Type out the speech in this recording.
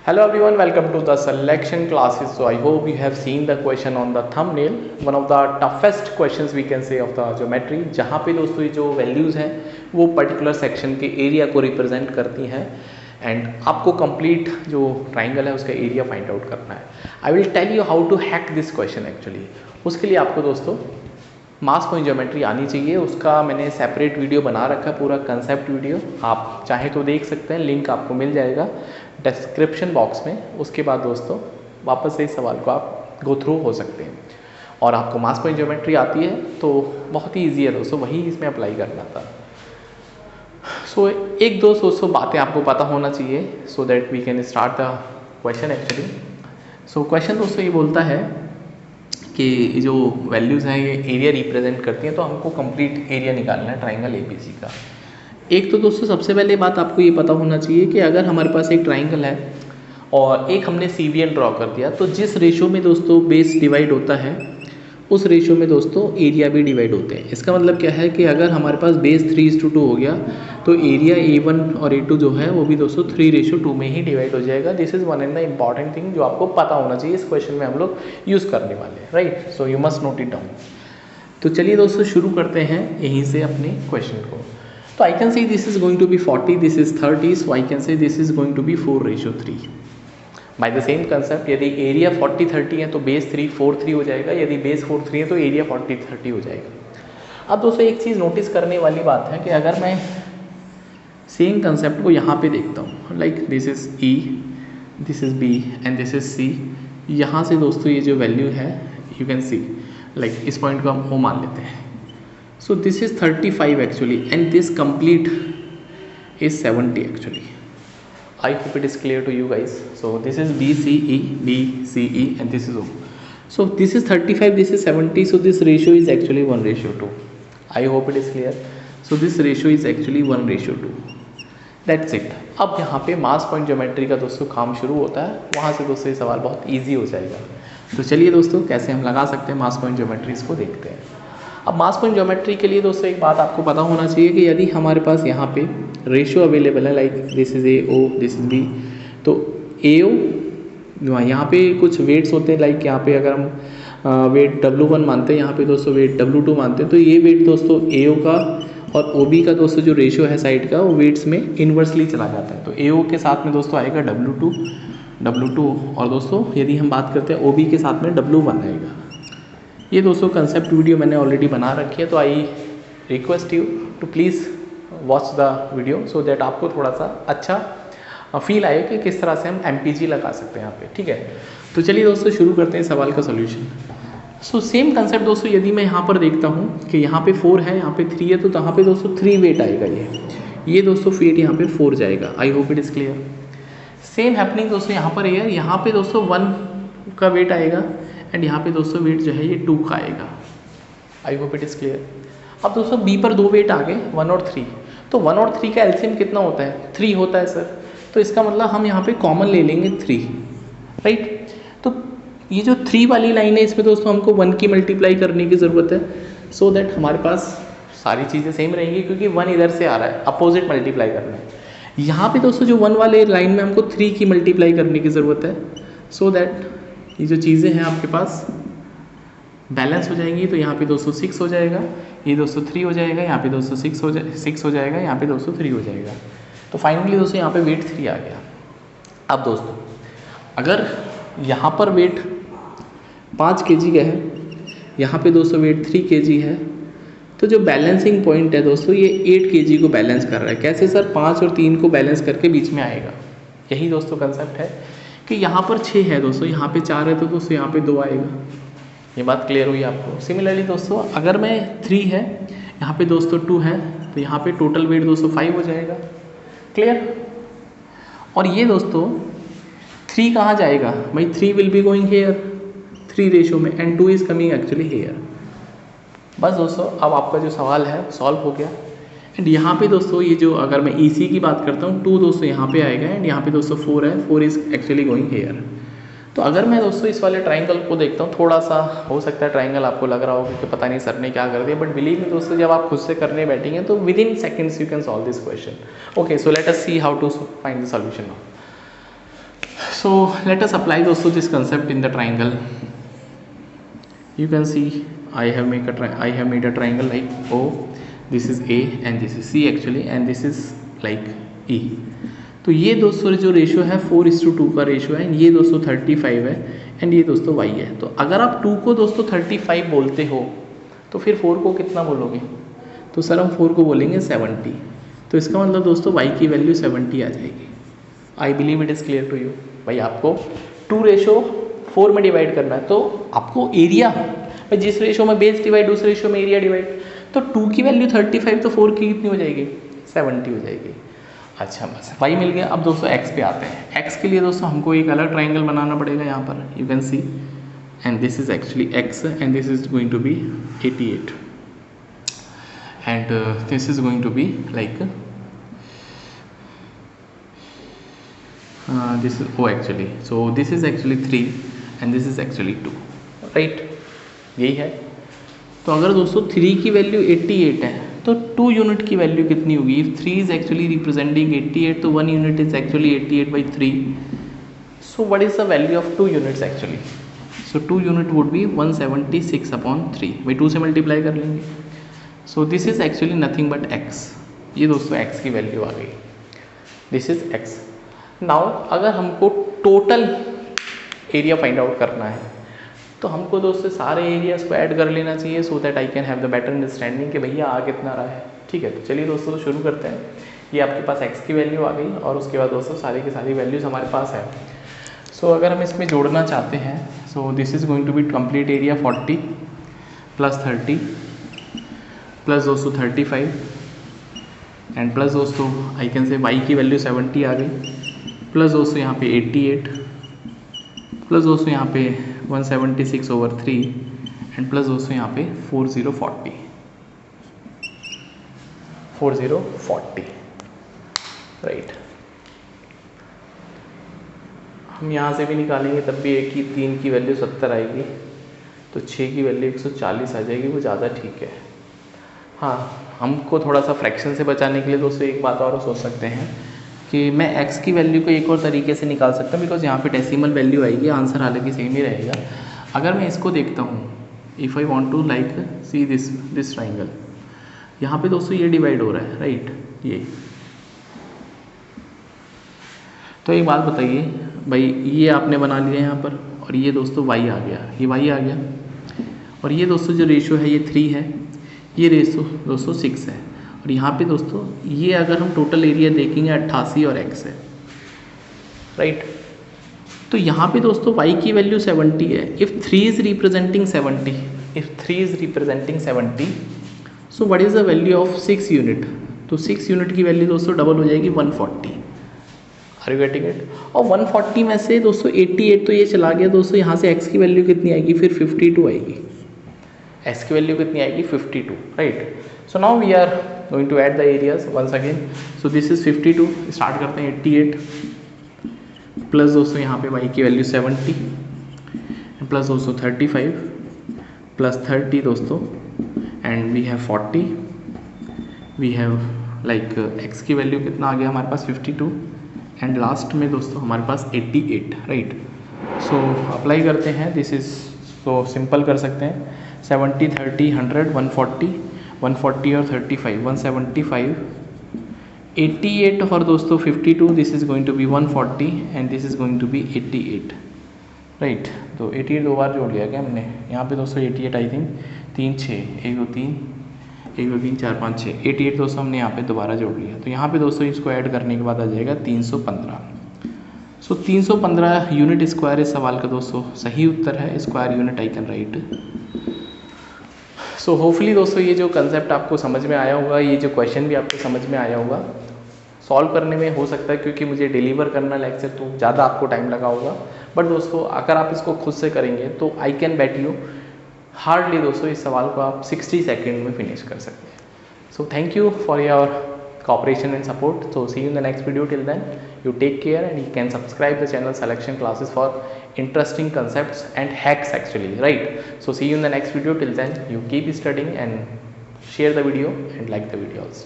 Hello everyone, welcome to the selection classes. So I hope you have seen the question on the thumbnail. One of the toughest questions we can say of the geometry, जहाँ पे दोस्तों ये जो values हैं वो particular section के area को represent करती हैं एंड आपको कंप्लीट जो ट्राइंगल है उसका एरिया फाइंड आउट करना है. I will tell you how to hack this question actually. उसके लिए आपको दोस्तों मास पॉइंट ज्योमेट्री आनी चाहिए. उसका मैंने सेपरेट वीडियो बना रखा है, पूरा कंसेप्ट वीडियो. आप चाहे तो देख सकते हैं, लिंक आपको मिल जाएगा डिस्क्रिप्शन बॉक्स में. उसके बाद दोस्तों वापस से इस सवाल को आप गो थ्रू हो सकते हैं. और आपको मास पॉइंट ज्योमेट्री आती है तो बहुत ही ईजी है दोस्तों, वही इसमें अप्लाई करना था. सो एक दो दोस्तों बातें आपको पता होना चाहिए so that we can start the question actually. So question दोस्तों ये बोलता है कि जो वैल्यूज़ हैं ये एरिया रिप्रेजेंट करती हैं, तो हमको कंप्लीट एरिया निकालना है ट्राइंगल एबीसी का. एक तो दोस्तों सबसे पहले बात आपको ये पता होना चाहिए कि अगर हमारे पास एक ट्राइंगल है और एक हमने CBN ड्रॉ कर दिया, तो जिस रेशो में दोस्तों बेस डिवाइड होता है उस रेशो में दोस्तों एरिया भी डिवाइड होते हैं. इसका मतलब क्या है कि अगर हमारे पास बेस 3:2 हो गया तो एरिया A1 और A2 जो है वो भी दोस्तों 3:2 में ही डिवाइड हो जाएगा. This is one and the important thing जो आपको पता होना चाहिए. इस क्वेश्चन में हम लोग यूज़ करने वाले हैं, right. So you must note it down. तो चलिए दोस्तों शुरू करते हैं यहीं से अपने क्वेश्चन को. तो I can say this is going to be 40, this is 30, so I can say this is going to be 4:3. By the same concept, यदि एरिया 40-30 है तो बेस 3:4:3 हो जाएगा. यदि बेस 4:3 है तो एरिया 40:30 हो जाएगा. अब दोस्तों एक चीज़ नोटिस करने वाली बात है कि अगर मैं सेम कंसेप्ट को यहाँ पे देखता हूँ, like this is E, this is B and this is C. यहाँ से दोस्तों ये जो वैल्यू है यू कैन सी, लाइक इस पॉइंट को हम O मान लेते हैं. So this is 35 actually and this complete is 70 actually. I hope it is clear to you guys. So this is BCE, BCE and this is O. So this is 35, this is 70. So this ratio is actually 1:2. I hope it is clear. So this ratio is actually 1:2. That's it. अब यहाँ पे मास point geometry का दोस्तों काम शुरू होता है. वहाँ से दोस्तों ये सवाल बहुत ईजी हो जाएगा. तो चलिए दोस्तों कैसे हम लगा सकते हैं मास पॉइंट ज्योमेट्री, इसको देखते हैं. अब मास पॉइंट ज्योमेट्री के लिए दोस्तों एक बात आपको पता होना चाहिए कि यदि हमारे पास यहाँ पे रेशियो अवेलेबल है, like this is AO, this is B, तो AO यहाँ पे कुछ वेट्स होते हैं, लाइक यहाँ पे अगर हम वेट W1 मानते हैं, यहाँ पे दोस्तों वेट W2 मानते हैं, तो ये वेट दोस्तों AO का और OB का दोस्तों जो रेशियो है साइड का वो वेट्स में इन्वर्सली चला जाता है. तो AO के साथ में दोस्तों आएगा W2 और दोस्तों यदि हम बात करते हैं OB के साथ में W1 आएगा. ये दोस्तों कंसेप्ट वीडियो मैंने ऑलरेडी बना रखी है, तो I request you to please watch the video so that आपको थोड़ा सा अच्छा फील आए कि किस तरह से हम MPG लगा सकते हैं यहाँ पे, ठीक है. तो चलिए दोस्तों शुरू करते हैं सवाल का सोल्यूशन. सो सेम कंसेप्ट दोस्तों यदि मैं यहाँ पर देखता हूँ कि यहाँ पे 4 है, यहाँ पे 3 है, तो यहाँ पे दोस्तों 3 वेट आएगा. ये दोस्तों वेट यहाँ पे 4 जाएगा. I hope it is clear. Same happening दोस्तों यहाँ पर है, यहाँ पे दोस्तों 1 का वेट आएगा एंड यहाँ पे दोस्तों वेट जो है ये 2 का आएगा. I hope it is clear. अब दोस्तों B पर 2 वेट आ गए, 1 और 3. तो 1 और 3 का एलसीएम कितना होता है? 3 होता है सर. तो इसका मतलब हम यहाँ पे कॉमन ले लेंगे 3, राइट. तो ये जो 3 वाली लाइन है इसमें दोस्तों हमको 1 की मल्टीप्लाई करने की ज़रूरत है सो दैट हमारे पास सारी चीज़ें सेम रहेंगी, क्योंकि 1 इधर से आ रहा है, अपोजिट मल्टीप्लाई करना है. यहाँ पे दोस्तों जो 1 वाले लाइन में हमको 3 की मल्टीप्लाई करने की ज़रूरत है सो दैट ये जो चीज़ें हैं आपके पास बैलेंस हो जाएंगी. तो यहाँ पे दोस्तों 6 हो जाएगा, ये दोस्तों 3 हो जाएगा, यहाँ पे दोस्तों 6 हो जाएगा, यहाँ पे दोस्तों 3 हो जाएगा. तो फाइनली दोस्तों यहाँ पे वेट 3 आ गया. अब दोस्तों अगर यहाँ पर वेट 5 kg का है, यहाँ पे दोस्तों वेट 3 kg है, तो जो बैलेंसिंग पॉइंट है दोस्तों ये 8 kg को बैलेंस कर रहा है. कैसे सर? 5 और 3 को बैलेंस करके बीच में आएगा. यही दोस्तों कंसेप्ट है कि यहाँ पर 6 है दोस्तों, यहाँ पे 4 है, तो दोस्तों यहाँ पे 2 आएगा. ये बात क्लियर हुई आपको. सिमिलरली दोस्तों अगर मैं 3 है, यहाँ पे दोस्तों 2 है, तो यहाँ पे टोटल वेट दोस्तों 5 हो जाएगा. क्लियर. और ये दोस्तों 3 कहाँ जाएगा भाई? 3 will be going here 3 ratio में and 2 is coming actually here. बस दोस्तों अब आपका जो सवाल है सॉल्व हो गया. एंड यहाँ पे दोस्तों ये जो अगर मैं EC की बात करता हूँ 2 दोस्तों यहाँ पे आएगा एंड यहाँ पे दोस्तों 4 है, 4 इज़ एक्चुअली गोइंग हेयर. तो अगर मैं दोस्तों इस वाले ट्राइंगल को देखता हूँ, थोड़ा सा हो सकता है ट्राइंगल आपको लग रहा होगा कि पता नहीं सर ने क्या कर दिया, बट बिलीव मी दोस्तों जब आप खुद से करने बैठेंगे तो within seconds you can solve this question. Okay, so let us see how to find the solution now. So let us apply also this concept in the triangle. You can see I have made a triangle like O. This is A and this is C actually, and this is like E. तो ये दोस्तों जो ratio है 4:2 का ratio है, ये दोस्तों 35 है एंड ये दोस्तों y है. तो अगर आप 2 को दोस्तों 35 बोलते हो तो फिर 4 को कितना बोलोगे? तो सर हम 4 को बोलेंगे 70. तो इसका मतलब दोस्तों y की वैल्यू 70 आ जाएगी. I believe it is clear to you. भाई आपको 2:4 में डिवाइड करना है, तो आपको एरिया जिस रेशियो में बेस डिवाइड उस रेशियो में एरिया डिवाइड. तो 2 की वैल्यू 35 तो 4 की कितनी हो जाएगी? 70 हो जाएगी. अच्छा बस y मिल गया. अब दोस्तों x पे आते हैं. x के लिए दोस्तों हमको एक अलग ट्राइंगल बनाना पड़ेगा. यहाँ पर you can see and this is actually x and this is going to be 88 and this is going to be like this is O actually. So this is actually 3 and this is actually 2, right? यही है. तो अगर दोस्तों 3 की value 88 है तो 2 unit की value कितनी होगी? इफ 3 इज एक्चुअली रिप्रेजेंटिंग 88 तो 1 unit is actually 88/3. So what is the value of 2 units actually? So 2 unit would be 176/3. भाई 2 से मल्टीप्लाई कर लेंगे. सो this is actually nothing but x. ये दोस्तों x की वैल्यू आ गई. This is x. नाउ अगर हमको टोटल एरिया फाइंड आउट करना है तो हमको दोस्तों सारे एरियाज को ऐड कर लेना चाहिए so that I can have the better understanding कि भैया आ कितना रहा है. ठीक है, तो चलिए दोस्तों शुरू करते हैं. ये आपके पास x की वैल्यू आ गई और उसके बाद दोस्तों सारी की सारी वैल्यूज़ हमारे पास है. सो अगर हम इसमें जोड़ना चाहते हैं so this is going to be complete area 40 + 30 plus दोस्तों 35 एंड प्लस दोस्तों आई कैन से y की वैल्यू 70 आ गई, प्लस दोस्तों यहाँ पे 88 प्लस दोस्तों यहाँ पे 176/3 एंड प्लस दोस्तों यहाँ पे 4040 राइट. हम यहाँ से भी निकालेंगे तब भी 1 की 3 की वैल्यू 70 आएगी, तो 6 की वैल्यू 140 आ जाएगी. वो ज़्यादा ठीक है. हाँ, हमको थोड़ा सा फ्रैक्शन से बचाने के लिए दोस्तों एक बात और सोच सकते हैं कि मैं x की वैल्यू को एक और तरीके से निकाल सकता हूँ, बिकॉज यहाँ पे डेसिमल वैल्यू आएगी, आंसर हालांकि सेम ही रहेगा. अगर मैं इसको देखता हूँ, if I want to like see this triangle, यहाँ पे दोस्तों ये डिवाइड हो रहा है राइट. ये तो एक बात बताइए भाई, ये आपने बना लिया यहाँ पर और ये दोस्तों y आ गया, ये y आ गया और ये दोस्तों जो रेशियो है ये 3 है, ये रेशियो दोस्तों 6 है और यहाँ पे दोस्तों ये अगर हम टोटल एरिया देखेंगे 88 और x है राइट. तो यहाँ पे दोस्तों y की वैल्यू 70 है. If 3 is representing 70, so what is the value of 6 unit? तो 6 यूनिट की वैल्यू दोस्तों डबल हो जाएगी 140. Are you getting it? और 140 में से दोस्तों 88 तो ये चला गया दोस्तों, यहाँ से x की वैल्यू कितनी आएगी? फिर 52 आएगी. x की वैल्यू कितनी आएगी? 52 right. So now we are going to add the areas once again. So this is 52. Start करते हैं 88 प्लस दोस्तों यहाँ पे y की वैल्यू 70 प्लस दोस्तों 35 प्लस 30 दोस्तों एंड वी हैव 40. वी हैव लाइक x की वैल्यू कितना आ गया हमारे पास? 52 एंड लास्ट में दोस्तों हमारे पास 88 राइट. सो अप्लाई करते हैं. दिस इज सो सिंपल कर सकते हैं. 70 30 100 140 और 35 175 88 और दोस्तों 52. This is going to be 140 and this is going to be 88 right. तो 88 दो बार जोड़ लिया क्या हमने यहाँ पे दोस्तों? 88 आई थिंक 3 6 1 2 3 4 5 6 88 दोस्तों हमने यहाँ पे दोबारा जोड़ लिया. तो यहाँ पे दोस्तों इसको ऐड करने के बाद आ जाएगा 315. सो 315 यूनिट स्क्वायर इस सवाल का दोस्तों सही उत्तर है. Square unit I can write. So hopefully दोस्तों ये जो कंसेप्ट आपको समझ में आया होगा, ये जो क्वेश्चन भी आपको समझ में आया होगा. सॉल्व करने में हो सकता है क्योंकि मुझे डिलीवर करना लेक्चर तो ज़्यादा आपको टाइम लगा होगा, बट दोस्तों अगर आप इसको खुद से करेंगे तो I can bet you hardly दोस्तों इस सवाल को आप 60 सेकेंड में फिनिश कर सकते हैं. So thank you for your cooperation and support. So see you in the next video. Till then you take care and you can subscribe the channel Selection Classes for interesting concepts and hacks actually, right? So see you in the next video. Till then you keep studying and share the video and like the videos.